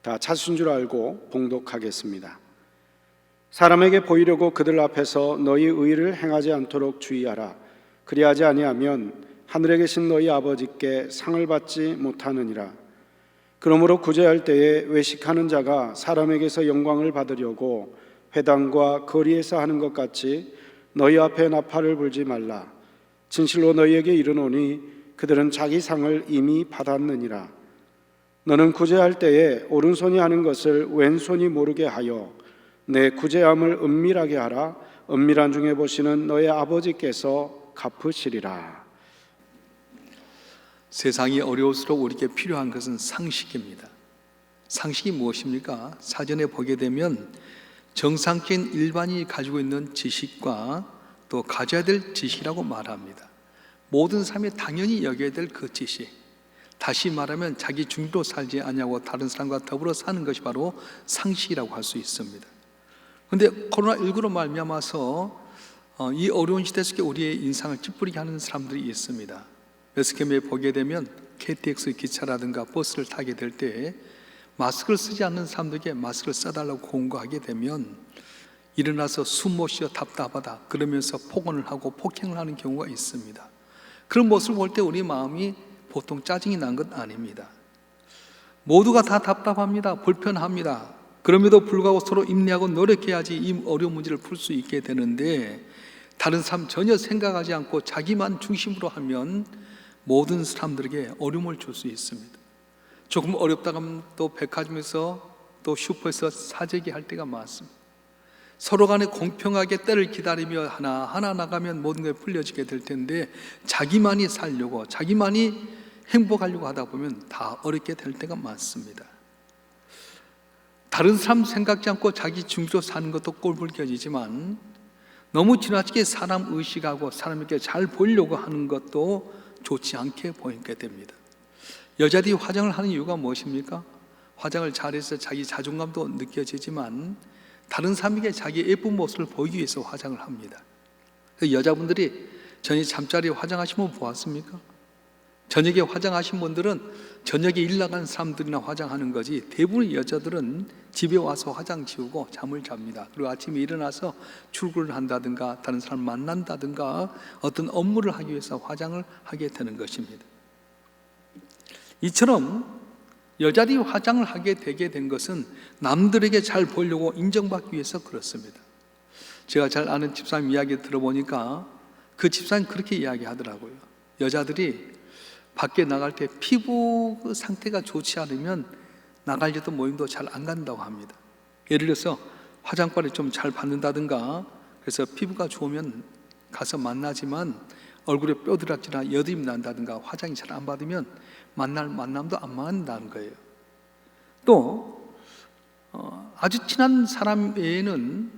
다 자수인 줄 알고 봉독하겠습니다. 사람에게 보이려고 그들 앞에서 너희 의를 행하지 않도록 주의하라. 그리하지 아니하면 하늘에 계신 너희 아버지께 상을 받지 못하느니라. 그러므로 구제할 때에 외식하는 자가 사람에게서 영광을 받으려고 회당과 거리에서 하는 것 같이 너희 앞에 나팔을 불지 말라. 진실로 너희에게 이르노니 그들은 자기 상을 이미 받았느니라. 너는 구제할 때에 오른손이 하는 것을 왼손이 모르게 하여 내 구제함을 은밀하게 하라. 은밀한 중에 보시는 너의 아버지께서 갚으시리라. 세상이 어려울수록 우리에게 필요한 것은 상식입니다. 상식이 무엇입니까? 사전에 보게 되면 정상적인 일반인이 가지고 있는 지식과 또 가져야 될 지식이라고 말합니다. 모든 삶에 당연히 여겨야 될 그 지식, 다시 말하면 자기 중심으로 살지 않냐고 다른 사람과 더불어 사는 것이 바로 상식이라고 할 수 있습니다. 그런데 코로나19로 말미암아서 이 어려운 시대 속에 우리의 인상을 찌푸리게 하는 사람들이 있습니다. 매스컴에 보게 되면 KTX 기차라든가 버스를 타게 될 때 마스크를 쓰지 않는 사람들에게 마스크를 써달라고 공고하게 되면 일어나서 숨 못 쉬어 답답하다 그러면서 폭언을 하고 폭행을 하는 경우가 있습니다. 그런 모습을 볼 때 우리 마음이 보통 짜증이 난 것 아닙니다. 모두가 다 답답합니다. 불편합니다. 그럼에도 불구하고 서로 인내하고 노력해야지 이 어려운 문제를 풀 수 있게 되는데 다른 사람 전혀 생각하지 않고 자기만 중심으로 하면 모든 사람들에게 어려움을 줄 수 있습니다. 조금 어렵다고 하면 또 백화점에서 또 슈퍼에서 사재기 할 때가 많습니다. 서로 간에 공평하게 때를 기다리며 하나하나 나가면 모든 게 풀려지게 될 텐데 자기만이 살려고 자기만이 행복하려고 하다 보면 다 어렵게 될 때가 많습니다. 다른 사람 생각지 않고 자기 중심으로 사는 것도 꼴불견이지만 너무 지나치게 사람 의식하고 사람에게 잘 보이려고 하는 것도 좋지 않게 보이게 됩니다. 여자들이 화장을 하는 이유가 무엇입니까? 화장을 잘해서 자기 자존감도 느껴지지만 다른 사람에게 자기 예쁜 모습을 보이기 위해서 화장을 합니다. 여자분들이 저녁에 잠자리에 화장하신 분 보았습니까? 저녁에 화장하신 분들은 저녁에 일 나가는 사람들이나 화장하는 거지 대부분의 여자들은 집에 와서 화장 지우고 잠을 잡니다. 그리고 아침에 일어나서 출근을 한다든가 다른 사람 만난다든가 어떤 업무를 하기 위해서 화장을 하게 되는 것입니다. 이처럼 여자들이 화장을 하게 되게 된 것은 남들에게 잘 보이려고 인정받기 위해서 그렇습니다. 제가 잘 아는 집사님 이야기 들어보니까 그 집사님 그렇게 이야기하더라고요. 여자들이 밖에 나갈 때 피부 상태가 좋지 않으면 나갈 때도 모임도 잘 안 간다고 합니다. 예를 들어서 화장빨을 좀 잘 받는다든가 그래서 피부가 좋으면 가서 만나지만 얼굴에 뼈드락지나 여드름이 난다든가 화장이 잘 안 받으면 만남도 안 만난다는 거예요. 또 아주 친한 사람 외에는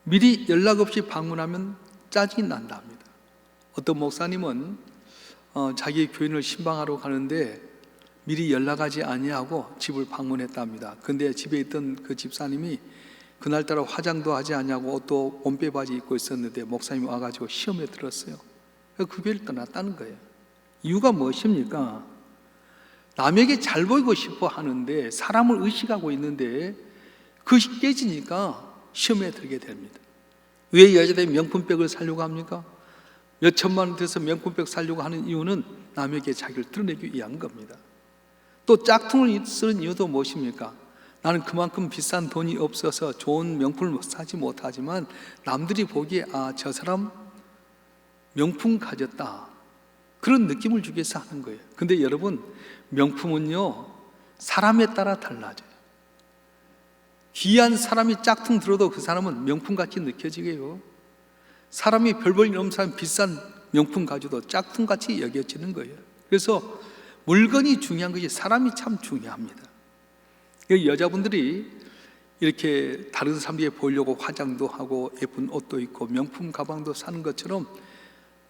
미리 연락 없이 방문하면 짜증이 난다 합니다. 어떤 목사님은 자기 교인을 신방하러 가는데 미리 연락하지 아니하고 집을 방문했답니다. 근데 집에 있던 그 집사님이 그날따라 화장도 하지 않냐고 옷도 몸빼 바지 입고 있었는데 목사님이 와가지고 시험에 들었어요. 그 교회를 떠났다는 거예요. 이유가 무엇입니까? 남에게 잘 보이고 싶어 하는데 사람을 의식하고 있는데 그것이 깨지니까 시험에 들게 됩니다. 왜 여자들이 명품백을 사려고 합니까? 몇 천만 원 들여서 명품백 사려고 하는 이유는 남에게 자기를 드러내기 위한 겁니다. 또 짝퉁을 쓰는 이유도 무엇입니까? 나는 그만큼 비싼 돈이 없어서 좋은 명품을 사지 못하지만 남들이 보기에 저 사람 명품 가졌다 그런 느낌을 주기 위해서 하는 거예요. 근데 여러분 명품은요 사람에 따라 달라져요. 귀한 사람이 짝퉁 들어도 그 사람은 명품같이 느껴지게요. 사람이 별 볼 일 없는 사람 비싼 명품 가져도 짝퉁같이 여겨지는 거예요. 그래서 물건이 중요한 것이 사람이 참 중요합니다. 여자분들이 이렇게 다른 사람에게 보이려고 화장도 하고 예쁜 옷도 입고 명품 가방도 사는 것처럼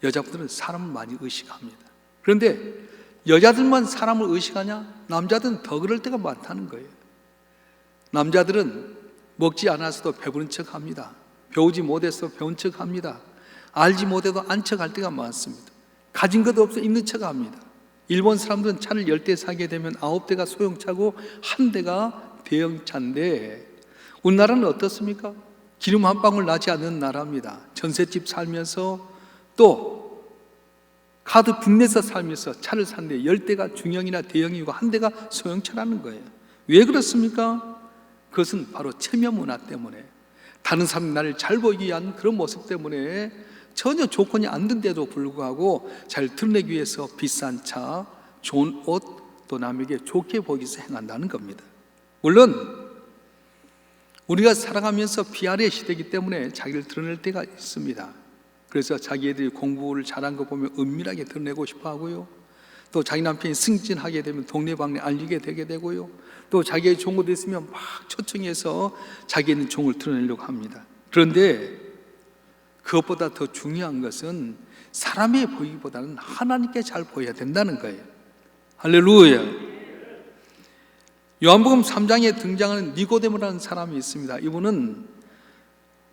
여자분들은 사람을 많이 의식합니다. 그런데 여자들만 사람을 의식하냐? 남자들은 더 그럴 때가 많다는 거예요. 남자들은 먹지 않아서도 배부른 척합니다. 배우지 못해서 배운 척합니다. 알지 못해도 안 척할 때가 많습니다. 가진 것도 없어 있는 척합니다. 일본 사람들은 차를 10대 사게 되면 9대가 소형차고 1대가 대형차인데 우리나라는 어떻습니까? 기름 한 방울 나지 않는 나라입니다. 전셋집 살면서 또 카드 빚내서 살면서 차를 샀는데 10대가 중형이나 대형이고 1대가 소형차라는 거예요. 왜 그렇습니까? 그것은 바로 체면 문화 때문에, 다른 사람이 나를 잘 보이기 위한 그런 모습 때문에 전혀 조건이 안 된데도 불구하고 잘 드러내기 위해서 비싼 차, 좋은 옷, 또 남에게 좋게 보이기 위해서 행한다는 겁니다. 물론 우리가 살아가면서 비아래 시대이기 때문에 자기를 드러낼 때가 있습니다. 그래서 자기들이 공부를 잘한 거 보면 은밀하게 드러내고 싶어 하고요, 또 자기 남편이 승진하게 되면 동네방네 알리게 되게 되고요, 또 자기의 종이 됐으면 막 초청해서 자기는 종을 드러내려고 합니다. 그런데 그것보다 더 중요한 것은 사람의 보이기보다는 하나님께 잘 보여야 된다는 거예요. 할렐루야. 요한복음 3장에 등장하는 니고데모라는 사람이 있습니다. 이분은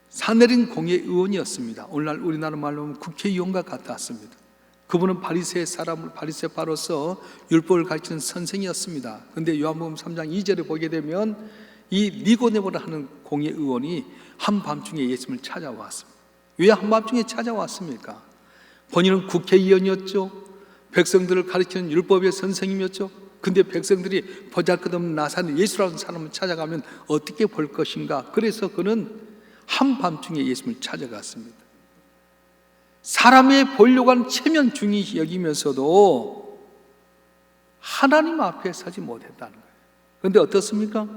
사내린 공회 의원이었습니다. 오늘날 우리나라 말로 하면 국회의원과 같았습니다. 그분은 바리새파로서 율법을 가르치는 선생이었습니다. 그런데 요한복음 3장 2절에 보게 되면 이 니고데모라 하는 공회 의원이 한밤중에 예수님을 찾아왔습니다. 왜 한밤중에 찾아왔습니까? 본인은 국회의원이었죠. 백성들을 가르치는 율법의 선생님이었죠. 근데 백성들이 보잘것없는 나사렛 예수라는 사람을 찾아가면 어떻게 볼 것인가? 그래서 그는 한밤중에 예수님을 찾아갔습니다. 사람의 보려고 하는 체면 중히 여기면서도 하나님 앞에 서지 못했다는 거예요. 그런데 어떻습니까?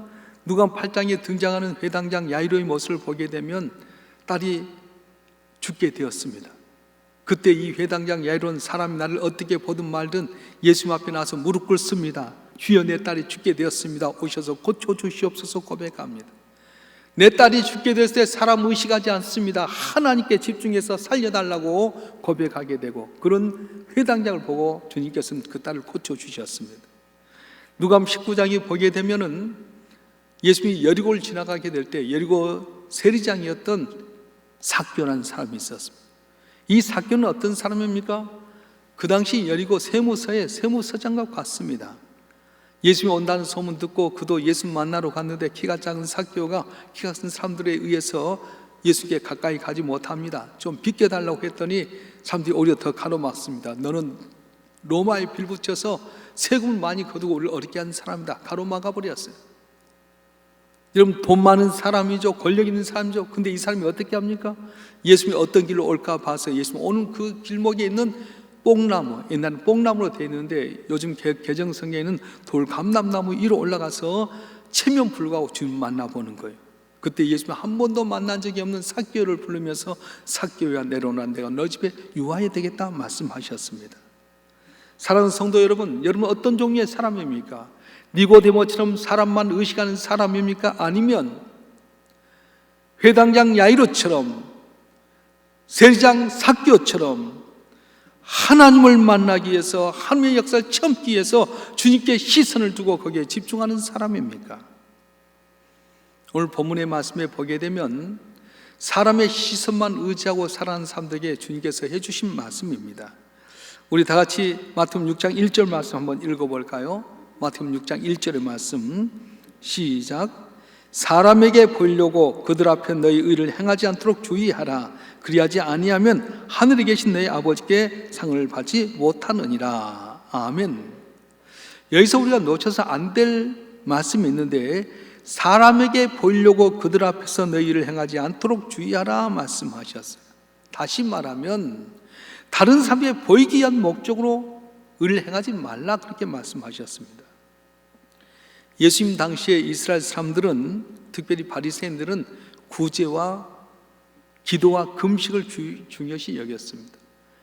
누가복음 8장에 등장하는 회당장 야이로의 모습을 보게 되면 딸이 죽게 되었습니다. 그때 이 회당장 야이로는 사람이 나를 어떻게 보든 말든 예수님 앞에 나서 무릎 꿇습니다. 주여, 내 딸이 죽게 되었습니다. 오셔서 고쳐주시옵소서 고백합니다. 내 딸이 죽게 됐을 때 사람 의식하지 않습니다. 하나님께 집중해서 살려달라고 고백하게 되고, 그런 회당장을 보고 주님께서는 그 딸을 고쳐주셨습니다. 누가복음 19장에 보게 되면은 예수님이 여리고를 지나가게 될 때 여리고 세리장이었던 삭개오라는 사람이 있었습니다. 이 삭개오는 어떤 사람입니까? 그 당시 여리고 세무서에 세무서장과 같습니다. 예수님이 온다는 소문 듣고 그도 예수 만나러 갔는데 키가 작은 삭개오가 키가 큰 사람들에 의해서 예수께 가까이 가지 못합니다. 좀 비켜달라고 했더니 사람들이 오히려 더 가로막습니다. 너는 로마에 빌붙여서 세금을 많이 거두고 우리를 어렵게 하는 사람이다. 가로막아버렸어요. 여러분, 돈 많은 사람이죠. 권력 있는 사람이죠. 근데 이 사람이 어떻게 합니까? 예수님이 어떤 길로 올까 봐서 예수님 오는 그 길목에 있는 뽕나무, 옛날에는 뽕나무로 되어 있는데 요즘 개정 성경에는 돌감람나무 위로 올라가서 체면 불구하고 주님 만나보는 거예요. 그때 예수님이 한 번도 만난 적이 없는 삭개오를 부르면서 삭개오야, 내려오는 내가 너 집에 유하야 되겠다 말씀하셨습니다. 사랑하는 성도 여러분, 여러분 어떤 종류의 사람입니까? 니고데모처럼 사람만 의식하는 사람입니까? 아니면 회당장 야이로처럼, 세리장 삭개오처럼 하나님을 만나기 위해서, 하나님의 역사를 참기 위해서 주님께 시선을 두고 거기에 집중하는 사람입니까? 오늘 본문의 말씀에 보게 되면 사람의 시선만 의지하고 살아가는 사람들에게 주님께서 해주신 말씀입니다. 우리 다 같이 마태복음 6장 1절 말씀 한번 읽어볼까요? 마태복음 6장 1절의 말씀 시작. 사람에게 보이려고 그들 앞에 너희 의를 행하지 않도록 주의하라. 그리하지 아니하면 하늘에 계신 너희 아버지께 상을 받지 못하느니라. 아멘. 여기서 우리가 놓쳐서 안 될 말씀이 있는데, 사람에게 보이려고 그들 앞에서 너희 일을 행하지 않도록 주의하라 말씀하셨어요. 다시 말하면 다른 사람에게 보이기 위한 목적으로 의를 행하지 말라, 그렇게 말씀하셨습니다. 예수님 당시에 이스라엘 사람들은, 특별히 바리새인들은 구제와 기도와 금식을 중요시 여겼습니다.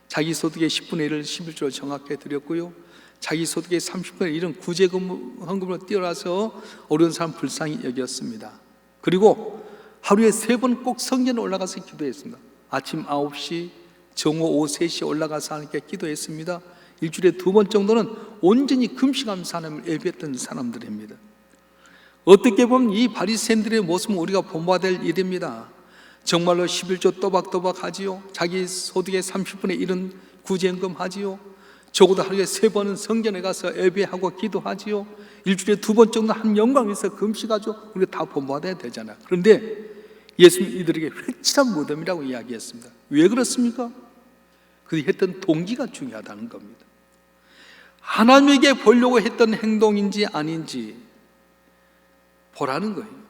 자기 소득의 10분의 1을 11조로 정확하게 드렸고요, 자기 소득의 30분의 1은 구제헌금으로 뛰어나서 어려운 사람 불쌍히 여겼습니다. 그리고 하루에 3번 꼭 성전에 올라가서 기도했습니다. 아침 9시, 정오 오후 3시에 올라가서 하나님께 기도했습니다. 일주일에 2번 정도는 온전히 금식하면서 하나님을 예배했던 사람들입니다. 어떻게 보면 이 바리새인들의 모습은 우리가 본받아야 될 일입니다. 정말로 11조 또박또박 하지요. 자기 소득의 30분의 1은 구제헌금 하지요. 적어도 하루에 3번은 성전에 가서 예배하고 기도하지요. 일주일에 2번 정도 한 영광에서 금식하죠. 우리가 다 본받아야 되잖아요. 그런데 예수님 이들에게 회칠한 무덤이라고 이야기했습니다. 왜 그렇습니까? 그들이 했던 동기가 중요하다는 겁니다. 하나님에게 보려고 했던 행동인지 아닌지 보라는 거예요.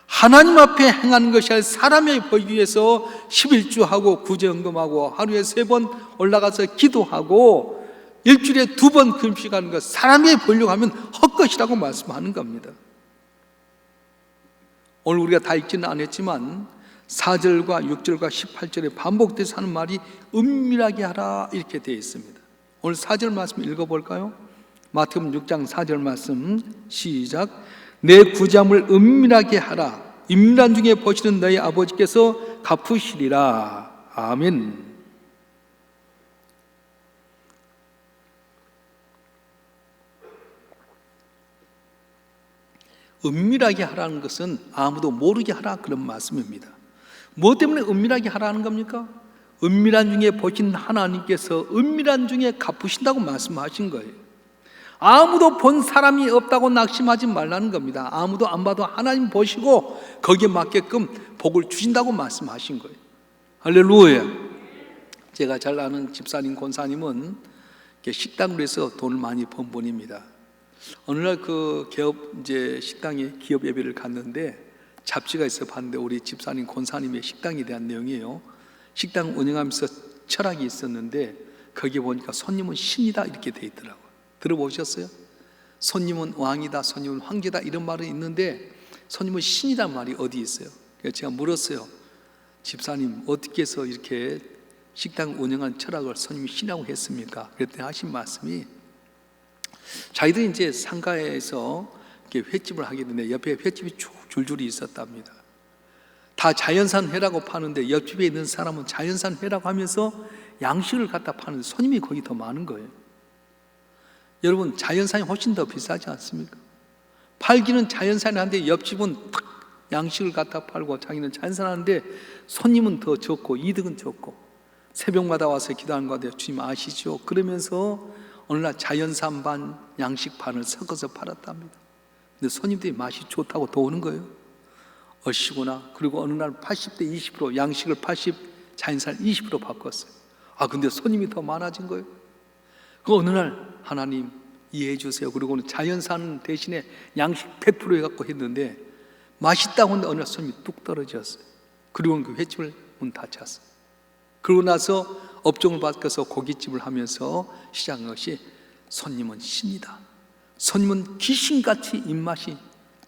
하나님 앞에 행하는 것이 아니라 사람의 보기 위해서 11주하고 구제헌금하고 하루에 3번 올라가서 기도하고 일주일에 2번 금식하는 것, 사람의 보려고 하면 헛것이라고 말씀하는 겁니다. 오늘 우리가 다 읽지는 않았지만 4절과 6절과 18절에 반복돼서 하는 말이 은밀하게 하라 이렇게 되어 있습니다. 오늘 4절 말씀 읽어볼까요? 마태복음 6장 4절 말씀 시작. 내 구제함을 은밀하게 하라. 임란 중에 보시는 너희 아버지께서 갚으시리라. 아멘. 은밀하게 하라는 것은 아무도 모르게 하라 그런 말씀입니다. 뭐 때문에 은밀하게 하라는 겁니까? 은밀한 중에 보신 하나님께서 은밀한 중에 갚으신다고 말씀하신 거예요. 아무도 본 사람이 없다고 낙심하지 말라는 겁니다. 아무도 안 봐도 하나님 보시고 거기에 맞게끔 복을 주신다고 말씀하신 거예요. 할렐루야. 제가 잘 아는 집사님, 권사님은 식당으로 해서 돈을 많이 번 분입니다. 어느 날 그 식당에 기업 예배를 갔는데 잡지가 있어 봤는데 우리 집사님, 권사님의 식당에 대한 내용이에요. 식당 운영하면서 철학이 있었는데 거기에 보니까 손님은 신이다 이렇게 돼 있더라고요. 들어보셨어요? 손님은 왕이다, 손님은 황제다 이런 말은 있는데 손님은 신이란 말이 어디 있어요? 그래서 제가 물었어요. 집사님 어떻게 해서 이렇게 식당 운영하는 철학을 손님이 신이라고 했습니까? 그랬더니 하신 말씀이 자기들이 이제 상가에서 이렇게 횟집을 하게 되는데 옆에 횟집이 쭉 줄줄이 있었답니다. 다 자연산 회라고 파는데 옆집에 있는 사람은 자연산 회라고 하면서 양식을 갖다 파는데 손님이 거기 더 많은 거예요. 여러분 자연산이 훨씬 더 비싸지 않습니까? 팔기는 자연산이 한데 옆집은 탁 양식을 갖다 팔고 자기는 자연산 하는데 손님은 더 적고 이득은 적고 새벽마다 와서 기도하는 거 같아요. 주님 아시죠? 그러면서 어느 날 자연산 반 양식 반을 섞어서 팔았답니다. 근데 손님들이 맛이 좋다고 더 오는 거예요. 어시구나. 그리고 어느 날 80대 20% 양식을 80 자연산 20% 바꿨어요. 근데 손님이 더 많아진 거예요. 그 어느 날 하나님 이해해 주세요. 그리고는 자연산 대신에 양식 100% 해갖고 했는데 맛있다고 했는데 어느 날 손님이 뚝 떨어졌어요. 그리고는 그 횟집을 문 닫혔어요. 그러고 나서 업종을 바꿔서 고깃집을 하면서 시작한 것이 손님은 신이다. 손님은 귀신같이 입맛이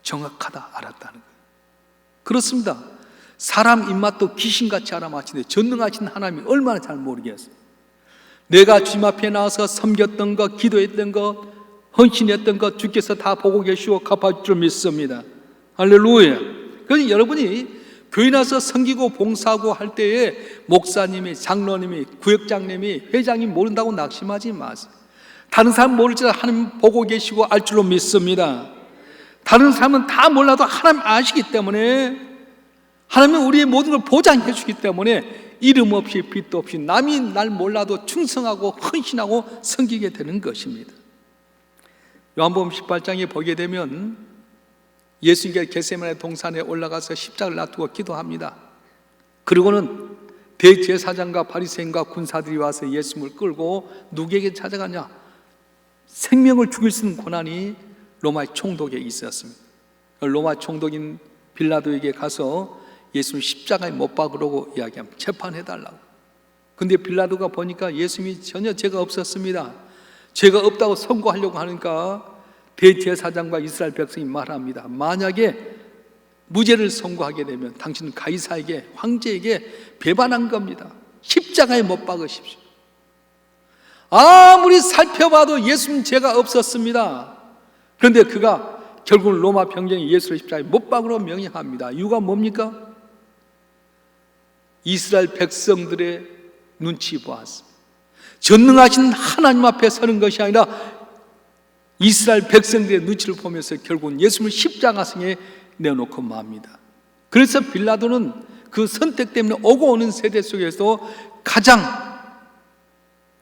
정확하다 알았다는 거예요. 그렇습니다. 사람 입맛도 귀신같이 알아맞히는데 전능하신 하나님이 얼마나 잘 모르겠어요. 내가 주님 앞에 나와서 섬겼던 것, 기도했던 것, 헌신했던 것 주께서 다 보고 계시고 갚아줄 줄 믿습니다. 할렐루야. 그래서 여러분이 교회 나서 섬기고 봉사하고 할 때에 목사님이, 장로님이, 구역장님이, 회장이 모른다고 낙심하지 마세요. 다른 사람 모를지라도 하나님 보고 계시고 알 줄로 믿습니다. 다른 사람은 다 몰라도 하나님 아시기 때문에 하나님은 우리의 모든 걸 보장해 주기 때문에 이름 없이 빛도 없이 남이 날 몰라도 충성하고 헌신하고 섬기게 되는 것입니다. 요한복음 18장에 보게 되면 예수님께서 겟세마네 동산에 올라가서 십자가를 놔두고 기도합니다. 그리고는 대제사장과 바리새인과 군사들이 와서 예수님을 끌고 누구에게 찾아가냐? 생명을 죽일 수 있는 권한이 로마의 총독에 있었습니다. 로마 총독인 빌라도에게 가서 예수님 십자가에 못 박으라고 이야기하면 재판해달라고. 근데 빌라도가 보니까 예수님이 전혀 죄가 없었습니다. 죄가 없다고 선고하려고 하니까 대제사장과 이스라엘 백성이 말합니다. 만약에 무죄를 선고하게 되면 당신은 가이사에게, 황제에게 배반한 겁니다. 십자가에 못 박으십시오. 아무리 살펴봐도 예수님 죄가 없었습니다. 그런데 그가 결국은 로마 병정이 예수를 십자가에 못 박으라고 명령합니다. 이유가 뭡니까? 이스라엘 백성들의 눈치 보았습니다. 전능하신 하나님 앞에 서는 것이 아니라 이스라엘 백성들의 눈치를 보면서 결국은 예수님을 십자가상에 내놓고 맙니다. 그래서 빌라도는 그 선택 때문에 오고 오는 세대 속에서 가장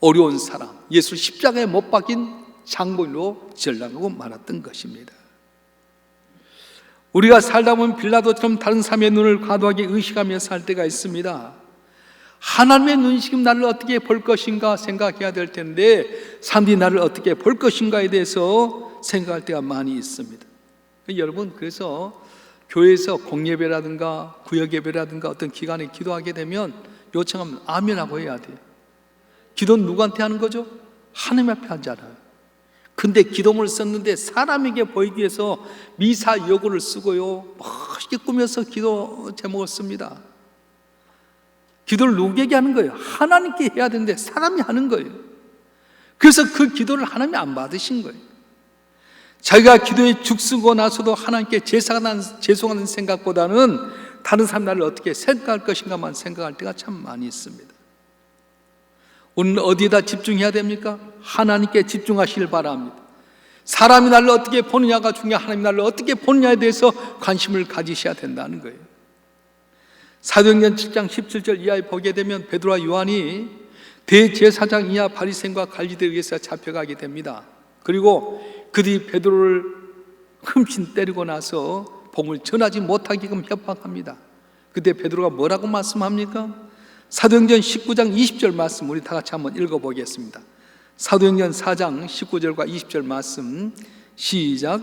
어려운 사람, 예수 십자가에 못 박인 장본인으로 전락하고 말았던 것입니다. 우리가 살다 보면 빌라도처럼 다른 사람의 눈을 과도하게 의식하며 살 때가 있습니다. 하나님의 눈시금 나를 어떻게 볼 것인가 생각해야 될 텐데 사람들이 나를 어떻게 볼 것인가에 대해서 생각할 때가 많이 있습니다. 여러분, 그래서 교회에서 공예배라든가 구역예배라든가 어떤 기간에 기도하게 되면 요청하면 아멘하고 해야 돼요. 기도는 누구한테 하는 거죠? 하나님 앞에 하잖아요. 근데 기도문을 썼는데 사람에게 보이기 위해서 미사 여구를 쓰고요, 멋있게 꾸며서 기도 제목을 씁니다. 기도를 누구에게 하는 거예요? 하나님께 해야 되는데 사람이 하는 거예요. 그래서 그 기도를 하나님이 안 받으신 거예요. 자기가 기도에 죽쓰고 나서도 하나님께 죄송하는 생각보다는 다른 사람 나를 어떻게 생각할 것인가만 생각할 때가 참 많이 있습니다. 우리는 어디에다 집중해야 됩니까? 하나님께 집중하시길 바랍니다. 사람이 나를 어떻게 보느냐가 중요해, 하나님이 나를 어떻게 보느냐에 대해서 관심을 가지셔야 된다는 거예요. 사도행전 7장 17절 이하에 보게 되면 베드로와 요한이 대제사장 이하 바리새인과 관리들에 의해서 잡혀가게 됩니다. 그리고 그들이 베드로를 흠씬 때리고 나서 복음을 전하지 못하게끔 협박합니다. 그때 베드로가 뭐라고 말씀합니까? 사도행전 19장 20절 말씀 우리 다 같이 한번 읽어보겠습니다. 사도행전 4장 19절과 20절 말씀 시작.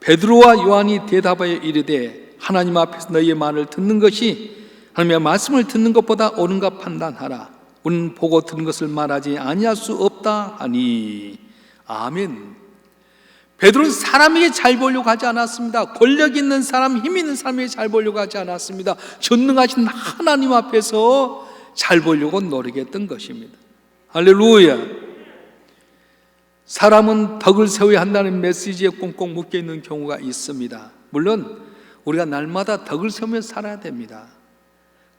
베드로와 요한이 대답하여 이르되 하나님 앞에서 너희의 말을 듣는 것이 하나님의 말씀을 듣는 것보다 옳은가 판단하라. 우리는 보고 들은 것을 말하지 아니할 수 없다 하니. 아멘. 베드로는 사람에게 잘 보려고 하지 않았습니다. 권력 있는 사람, 힘 있는 사람에게 잘 보려고 하지 않았습니다. 전능하신 하나님 앞에서 잘 보려고 노력했던 것입니다. 할렐루야. 사람은 덕을 세워야 한다는 메시지에 꽁꽁 묶여 있는 경우가 있습니다. 물론 우리가 날마다 덕을 세우며 살아야 됩니다.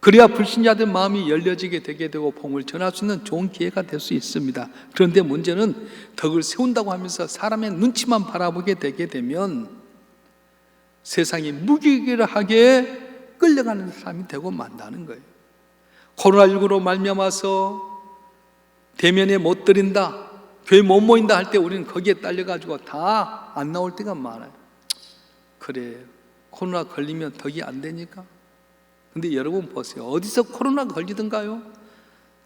그래야 불신자들 마음이 열려지게 되게 되고 복음을 전할 수 있는 좋은 기회가 될 수 있습니다. 그런데 문제는 덕을 세운다고 하면서 사람의 눈치만 바라보게 되게 되면 세상이 무기력하게 끌려가는 사람이 되고 만다는 거예요. 코로나19로 말미암아서 대면에 못 드린다, 교회 못 모인다 할 때 우리는 거기에 딸려가지고 다 안 나올 때가 많아요. 그래, 코로나 걸리면 덕이 안 되니까? 근데 여러분 보세요. 어디서 코로나 걸리든가요?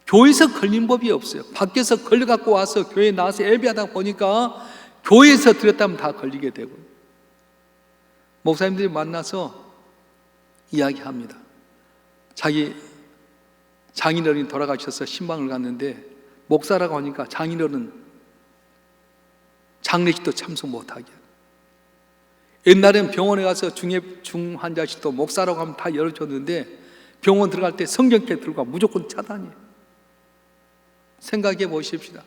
교회에서 걸린 법이 없어요. 밖에서 걸려갖고 와서 교회에 나와서 예배하다 보니까 교회에서 드렸다면 다 걸리게 되고, 목사님들이 만나서 이야기합니다. 자기 장인어른이 돌아가셔서 신방을 갔는데 목사라고 하니까 장인어른 장례식도 참석 못하게. 옛날엔 병원에 가서 중환자실도 목사라고 하면 다 열어줬는데 병원 들어갈 때 성경책 들고 무조건 차단이에요. 생각해 보십시다.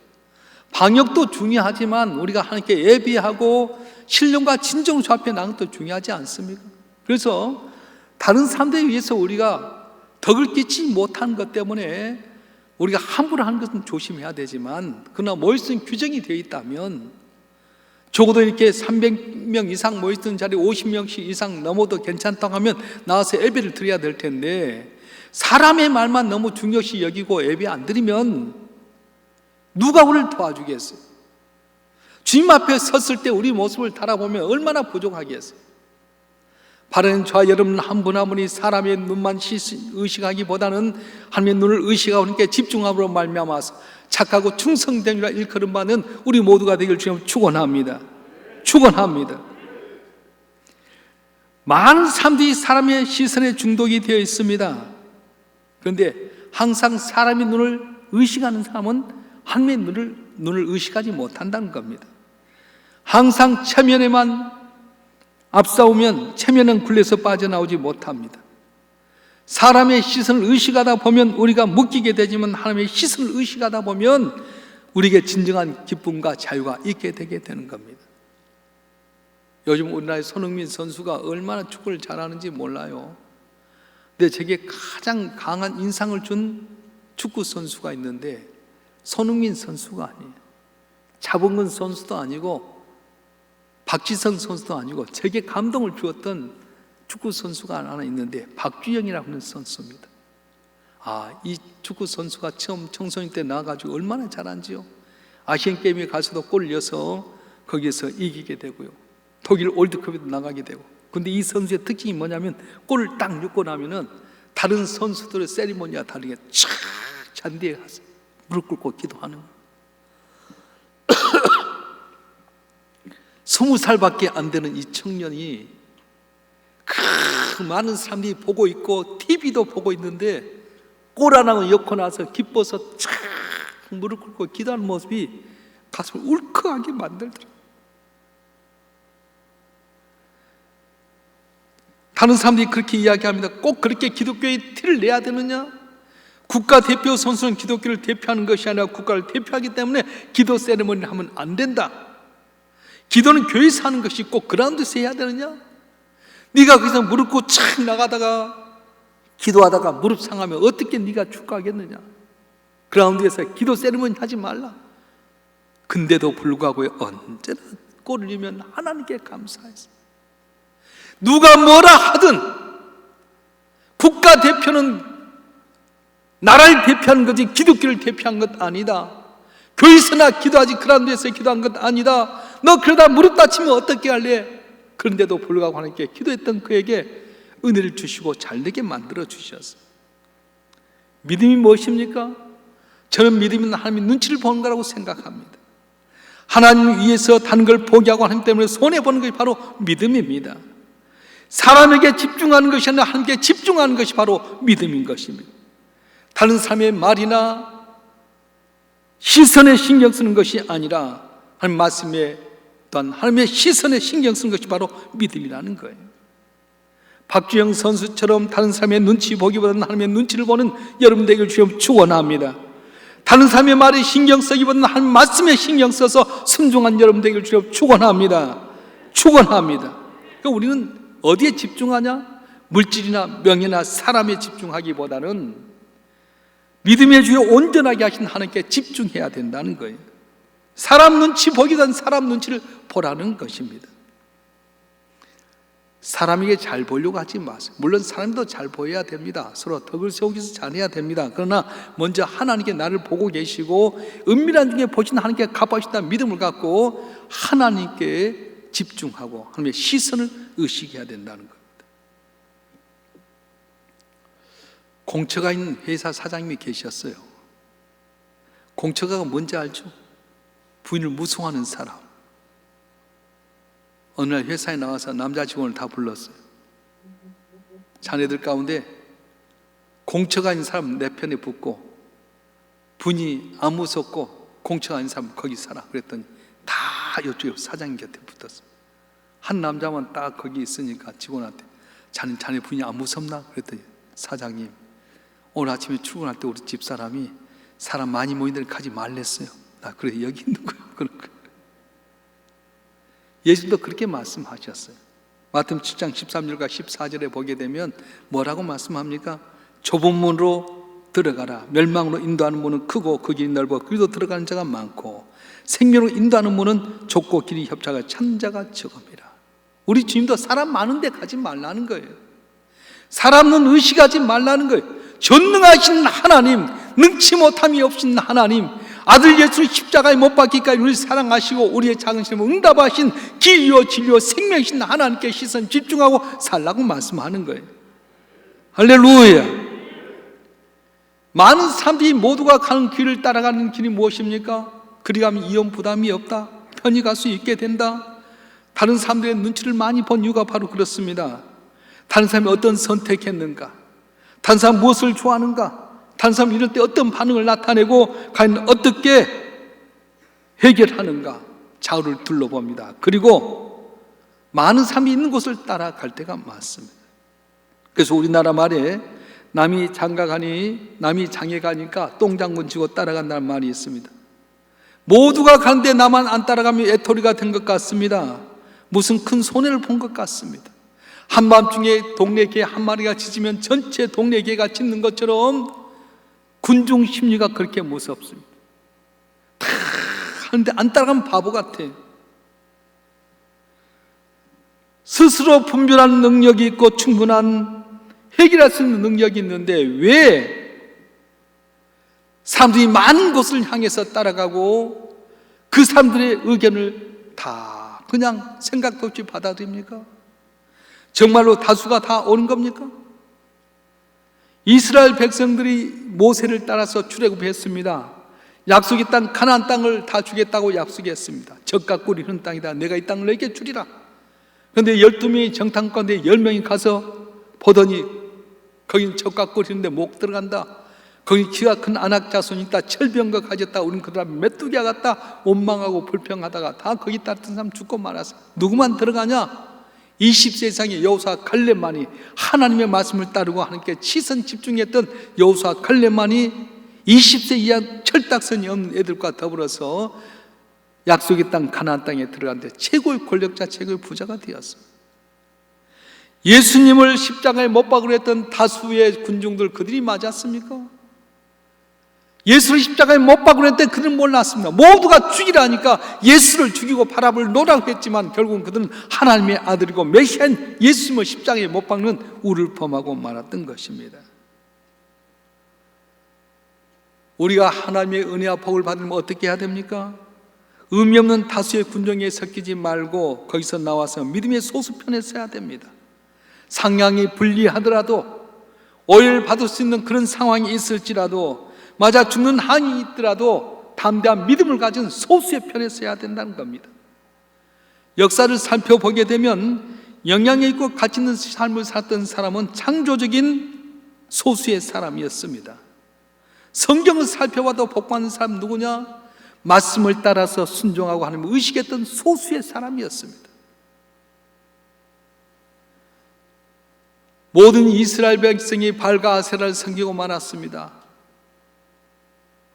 방역도 중요하지만 우리가 하나님께 예비하고 신령과 진정을 주 앞에 나가는 것도 중요하지 않습니까? 그래서 다른 사람들에 의해서 우리가 덕을 끼치지 못한 것 때문에 우리가 함부로 하는 것은 조심해야 되지만, 그러나 모였던 규정이 되어 있다면 적어도 이렇게 300명 이상 모였던 자리에 50명씩 이상 넘어도 괜찮다고 하면 나와서 예배를 드려야 될 텐데, 사람의 말만 너무 중요시 여기고 예배 안 드리면 누가 우리를 도와주겠어요? 주님 앞에 섰을 때 우리 모습을 달아보면 얼마나 부족하겠어요? 바른 저와 여러분 한 분 한 분이 사람의 눈만 의식하기보다는 하나님의 눈을 의식하고 하나님께 집중함으로 말미암아서 착하고 충성된 자라 일컬음 받는 우리 모두가 되길 주님 축원합니다. 축원합니다. 많은 사람들이 사람의 시선에 중독이 되어 있습니다. 그런데 항상 사람의 눈을 의식하는 사람은 하나님의 눈을 의식하지 못한다는 겁니다. 항상 체면에만 앞서오면 체면은 굴레에서 빠져나오지 못합니다. 사람의 시선을 의식하다 보면 우리가 묶이게 되지만 하나님의 시선을 의식하다 보면 우리에게 진정한 기쁨과 자유가 있게 되게 되는 겁니다. 요즘 우리나라의 손흥민 선수가 얼마나 축구를 잘하는지 몰라요. 근데 제게 가장 강한 인상을 준 축구 선수가 있는데 손흥민 선수가 아니에요. 차범근 선수도 아니고 박지성 선수도 아니고 제게 감동을 주었던 축구 선수가 하나 있는데 박주영이라고 하는 선수입니다. 이 축구 선수가 처음 청소년 때 나와가지고 얼마나 잘한지요. 아시안 게임에 가서도 골을 넣어서 거기에서 이기게 되고요. 독일 월드컵에도 나가게 되고. 근데 이 선수의 특징이 뭐냐면 골을 딱 넣고 나면은 다른 선수들의 세리머니와 다르게 촥 잔디에 가서 무릎 꿇고 기도하는 거예요. 20살밖에 안 되는 이 청년이 그 많은 사람들이 보고 있고 TV도 보고 있는데 골 하나 넣고 나서 기뻐서 촥 무릎 꿇고 기도하는 모습이 가슴을 울컥하게 만들더라고요. 다른 사람들이 그렇게 이야기합니다. 꼭 그렇게 기독교의 티를 내야 되느냐? 국가대표 선수는 기독교를 대표하는 것이 아니라 국가를 대표하기 때문에 기도 세레머니를 하면 안 된다. 기도는 교회에서 하는 것이 꼭 그라운드에서 해야 되느냐? 네가 거기서 무릎 꿇고 착 나가다가 기도하다가 무릎 상하면 어떻게 네가 축구하겠느냐? 그라운드에서 기도 세레머니 하지 말라. 근데도 불구하고 언제나 골을 넣으면 하나님께 감사해서 누가 뭐라 하든 국가대표는 나라를 대표하는 거지 기독교를 대표한 것 아니다. 교회에서나 기도하지 그라운드에서 기도한 것 아니다. 너 그러다 무릎 다치면 어떻게 할래? 그런데도 불구하고 하나님께 기도했던 그에게 은혜를 주시고 잘되게 만들어 주셨어요. 믿음이 무엇입니까? 저는 믿음은 하나님의 눈치를 보는 거라고 생각합니다. 하나님 위해서 다른 걸 포기하고 하나님 때문에 손해보는 것이 바로 믿음입니다. 사람에게 집중하는 것이 아니라 하나님께 집중하는 것이 바로 믿음인 것입니다. 다른 사람의 말이나 시선에 신경 쓰는 것이 아니라 하나님 말씀에 또한 하나님의 시선에 신경 쓰는 것이 바로 믿음이라는 거예요. 박주영 선수처럼 다른 사람의 눈치 보기보다는 하나님의 눈치를 보는 여러분 되길 주여 축원합니다. 다른 사람의 말에 신경 쓰기보다는 하나님 말씀에 신경 써서 순종한 여러분 되길 주여 축원합니다. 축원합니다. 그러니까 우리는 어디에 집중하냐? 물질이나 명예나 사람에 집중하기보다는 믿음의 주여 온전하게 하신 하나님께 집중해야 된다는 거예요. 사람 눈치 보기보다는 사람 눈치를 보라는 것입니다. 사람에게 잘 보려고 하지 마세요. 물론 사람도 잘 보여야 됩니다. 서로 덕을 세우기 위해서 잘해야 됩니다. 그러나 먼저 하나님께 나를 보고 계시고 은밀한 중에 보신 하나님께 갚아주신다는 믿음을 갖고 하나님께 집중하고 하나님의 시선을 의식해야 된다는 겁니다. 공처가 있는 회사 사장님이 계셨어요. 공처가 뭔지 알죠? 부인을 무송하는 사람. 어느 날 회사에 나와서 남자 직원을 다 불렀어요. 자네들 가운데 공처가 있는 사람 내 편에 붙고 부인이 안 무섭고 공처가 있는 사람 거기 살아. 그랬더니 다 이쪽 사장님 곁에 붙었어요. 한 남자만 딱 거기 있으니까 직원한테 자네 부인이 안 무섭나? 그랬더니 사장님 오늘 아침에 출근할 때 우리 집사람이 사람 많이 모인 데는 가지 말랬어요. 나 그래 여기 있는 거야. 예수도 그렇게 말씀하셨어요. 마태복음 7장 13절과 14절에 보게 되면 뭐라고 말씀합니까? 좁은 문으로 들어가라. 멸망으로 인도하는 문은 크고 그 길이 넓어 그리도 들어가는 자가 많고 생명으로 인도하는 문은 좁고 길이 협착을 찾는 자가 적음이라. 우리 주님도 사람 많은 데 가지 말라는 거예요. 사람은 의식하지 말라는 거예요. 전능하신 하나님, 능치 못함이 없신 하나님, 아들 예수 십자가에 못 박기까지 우리를 사랑하시고 우리의 작은 시험을 응답하신 길이요 진리요 생명이신 하나님께 시선 집중하고 살라고 말씀하는 거예요. 할렐루야. 많은 사람들이 모두가 가는 길을 따라가는 길이 무엇입니까? 그리 가면 이혼 부담이 없다, 편히 갈 수 있게 된다. 다른 사람들의 눈치를 많이 본 이유가 바로 그렇습니다. 다른 사람이 어떤 선택했는가, 다른 사람 무엇을 좋아하는가, 다른 사람 이럴 때 어떤 반응을 나타내고 과연 어떻게 해결하는가 좌우를 둘러봅니다. 그리고 많은 사람이 있는 곳을 따라갈 때가 많습니다. 그래서 우리나라 말에 남이 장가가니 남이 장애가니까 똥장군 치고 따라간다는 말이 있습니다. 모두가 가는데 나만 안 따라가면 애토리가 된 것 같습니다. 무슨 큰 손해를 본 것 같습니다. 한밤중에 동네 개 한 마리가 짖으면 전체 동네 개가 짖는 것처럼 군중 심리가 그렇게 무섭습니다. 다 하는데 안 따라가면 바보 같아. 스스로 분별하는 능력이 있고 충분한 해결할 수 있는 능력이 있는데 왜 사람들이 많은 곳을 향해서 따라가고 그 사람들의 의견을 다 그냥 생각도 없이 받아들입니까? 정말로 다수가 다 오는 겁니까? 이스라엘 백성들이 모세를 따라서 출애굽했습니다. 약속의 땅 가나안 땅을 다 주겠다고 약속했습니다. 젖과 꿀이 흐르는 땅이다. 내가 이 땅을 너에게 주리라. 그런데 12명이 정탐 가운데 10명이 가서 보더니 거기는 젖과 꿀이 흐르는데 못 들어간다. 거기 키가 큰 아낙 자손이 있다. 철병거 가졌다. 우리는 그 사람 메뚜기와 같다. 원망하고 불평하다가 다 거기 따랐던 사람 죽고 말았어요. 누구만 들어가냐? 20세 이상의 여호수아 갈렙만이 하나님의 말씀을 따르고 하나님께 치선 집중했던 여호수아 갈렙만이 20세 이하 철딱선이 없는 애들과 더불어서 약속의 땅 가나안 땅에 들어갔는데 최고의 권력자, 최고의 부자가 되었습니다. 예수님을 십자가에 못 박으려 했던 다수의 군중들, 그들이 맞았습니까? 예수를 십자가에 못 박으려 했을 때 그들은 몰랐습니다. 모두가 죽이라니까 예수를 죽이고 바라볼 노라고 했지만 결국은 그들은 하나님의 아들이고 메시아인 예수님을 십자가에 못 박는 우를 범하고 말았던 것입니다. 우리가 하나님의 은혜와 복을 받으면 어떻게 해야 됩니까? 의미 없는 다수의 군중에 섞이지 말고 거기서 나와서 믿음의 소수편에 서야 됩니다. 상향이 불리하더라도 오해받을 수 있는 그런 상황이 있을지라도 맞아 죽는 한이 있더라도 담대한 믿음을 가진 소수의 편에 서야 된다는 겁니다. 역사를 살펴보게 되면 영향력 있고 가치 있는 삶을 살았던 사람은 창조적인 소수의 사람이었습니다. 성경을 살펴봐도 복받는 사람 누구냐? 말씀을 따라서 순종하고 하나님을 의식했던 소수의 사람이었습니다. 모든 이스라엘 백성이 발과 아세라를 섬기고 말았습니다.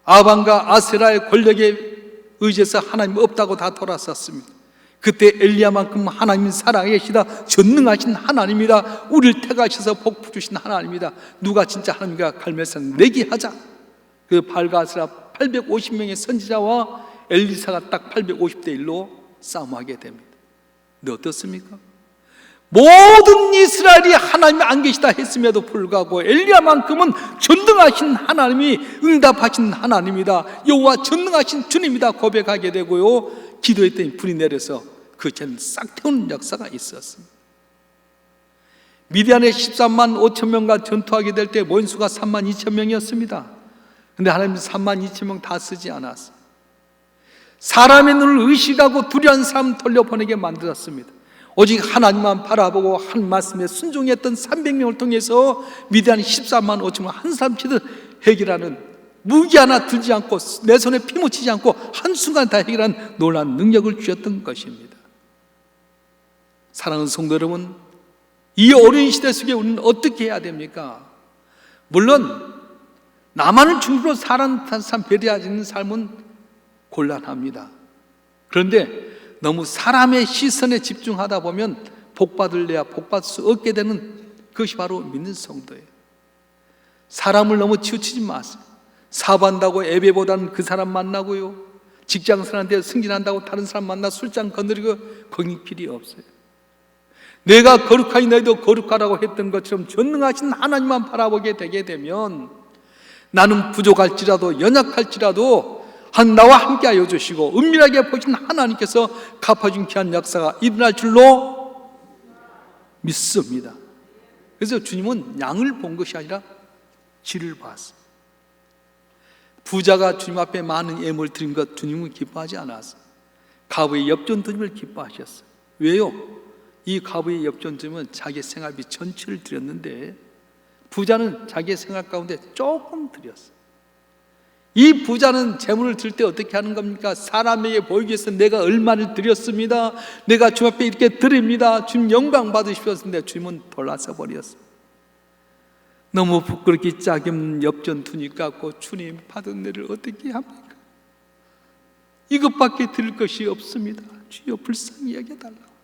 아방과 아세라의 권력에 의지해서 하나님 없다고 다 돌아섰습니다. 그때 엘리야만큼 하나님 살아계시다, 전능하신 하나님이다, 우리를 택하셔서 복 주신 하나님이다, 누가 진짜 하나님과 갈매서 내기하자. 그 발과 아세라 850명의 선지자와 엘리사가 딱 850대 1로 싸움하게 됩니다. 근데 어떻습니까? 모든 이스라엘이 하나님이 안 계시다 했음에도 불구하고 엘리야만큼은 전능하신 하나님이 응답하신 하나님이다, 여호와 전능하신 주님이다 고백하게 되고요, 기도했더니 불이 내려서 그 죄는 싹 태우는 역사가 있었습니다. 미디안에 13만 5천 명과 전투하게 될 때 모인 수가 3만 2천 명이었습니다. 근데 하나님은 3만 2천 명 다 쓰지 않았어요. 사람의 눈을 의식하고 두려운 사람 돌려보내게 만들었습니다. 오직 하나님만 바라보고 한 말씀에 순종했던 300명을 통해서 미디안 14만 5천 명 한 사람치듯 해결하는, 무기 하나 들지 않고 내 손에 피 묻히지 않고 한순간 다 해결한 놀라운 능력을 주셨던 것입니다. 사랑하는 성도 여러분, 이 어려운 시대 속에 우리는 어떻게 해야 됩니까? 물론 나만을 중심으로 사람 배려하는 삶은 곤란합니다. 그런데 너무 사람의 시선에 집중하다 보면 복받을래야 복받을 수 없게 되는 그것이 바로 믿는 성도예요. 사람을 너무 치우치지 마세요. 사업한다고 예배보다는 그 사람 만나고요, 직장생활한테 승진한다고 다른 사람 만나 술잔 건드리고 거기 필요 없어요. 내가 거룩하니 너희도 거룩하라고 했던 것처럼 전능하신 하나님만 바라보게 되게 되면 나는 부족할지라도 연약할지라도 나와 함께하여 주시고 은밀하게 보신 하나님께서 갚아준 귀한 역사가 일어날 줄로 믿습니다. 그래서 주님은 양을 본 것이 아니라 질을 봤어요. 부자가 주님 앞에 많은 예물을 드린 것 주님은 기뻐하지 않았어요. 가부의 엽전드림을 기뻐하셨어요. 왜요? 이 가부의 엽전드림은 자기 생활비 전체를 드렸는데 부자는 자기의 생활 가운데 조금 드렸어요. 이 부자는 재물을 들 때 어떻게 하는 겁니까? 사람에게 보이기 위해서 내가 얼마를 드렸습니다, 내가 주님 앞에 이렇게 드립니다, 주님 영광 받으십시오 했는데 주님은 돌아서 버렸어요. 너무 부끄럽게 짝임 엽전 투닉 갖고 주님 받은 내를 어떻게 합니까? 이것밖에 드릴 것이 없습니다, 주여 불쌍히 여겨달라고.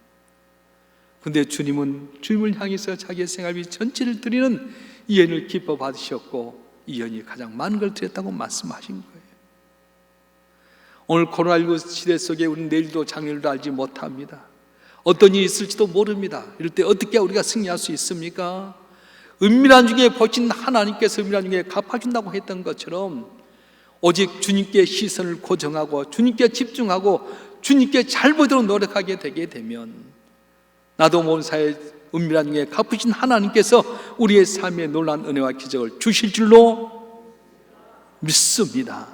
근데 주님은 주님을 향해서 자기의 생활비 전체를 드리는 이恩을 기뻐 받으셨고 이恩이 가장 많은 걸 드렸다고 말씀하신 거예요. 오늘 코로나19 시대 속에 우리는 내일도 장래일도 알지 못합니다. 어떤 일이 있을지도 모릅니다. 이럴 때 어떻게 우리가 승리할 수 있습니까? 은밀한 중에 보신 하나님께서 은밀한 중에 갚아준다고 했던 것처럼 오직 주님께 시선을 고정하고 주님께 집중하고 주님께 잘 보도록 노력하게 되게 되면 나도 모르는 사이에 은밀한 중에 갚으신 하나님께서 우리의 삶에 놀라운 은혜와 기적을 주실 줄로 믿습니다.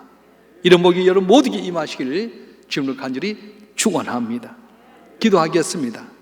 이런 복이 여러분 모두에게 임하시기를 주님을 간절히 축원합니다. 기도하겠습니다.